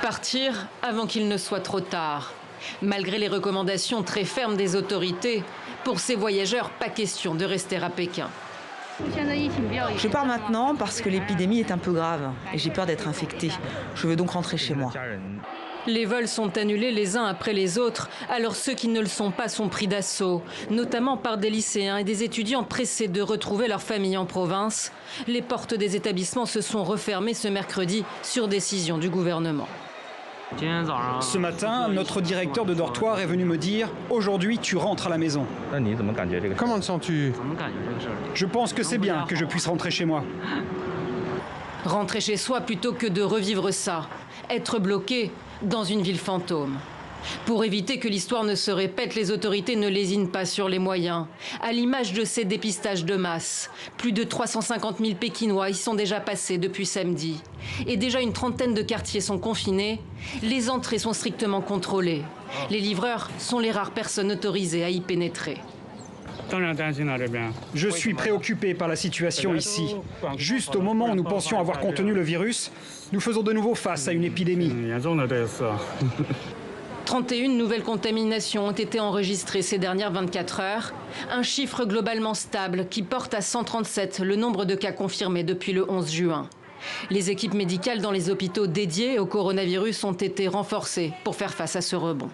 Partir avant qu'il ne soit trop tard. Malgré les recommandations très fermes des autorités, pour ces voyageurs, pas question de rester à Pékin. Je pars maintenant parce que l'épidémie est un peu grave et j'ai peur d'être infectée. Je veux donc rentrer chez moi. Les vols sont annulés les uns après les autres, alors ceux qui ne le sont pas sont pris d'assaut, notamment par des lycéens et des étudiants pressés de retrouver leur famille en province. Les portes des établissements se sont refermées ce mercredi sur décision du gouvernement. Ce matin, notre directeur de dortoir est venu me dire « Aujourd'hui, tu rentres à la maison ». Comment te sens-tu? Je pense que c'est bien que je puisse rentrer chez moi. Rentrer chez soi plutôt que de revivre ça. Être bloqué dans une ville fantôme. Pour éviter que l'histoire ne se répète, les autorités ne lésinent pas sur les moyens. À l'image de ces dépistages de masse, plus de 350 000 Pékinois y sont déjà passés depuis samedi. Et déjà une trentaine de quartiers sont confinés. Les entrées sont strictement contrôlées. Les livreurs sont les rares personnes autorisées à y pénétrer. Je suis préoccupé par la situation ici. Juste au moment où nous pensions avoir contenu le virus, nous faisons de nouveau face à une épidémie. 31 nouvelles contaminations ont été enregistrées ces dernières 24 heures, un chiffre globalement stable qui porte à 137 le nombre de cas confirmés depuis le 11 juin. Les équipes médicales dans les hôpitaux dédiés au coronavirus ont été renforcées pour faire face à ce rebond.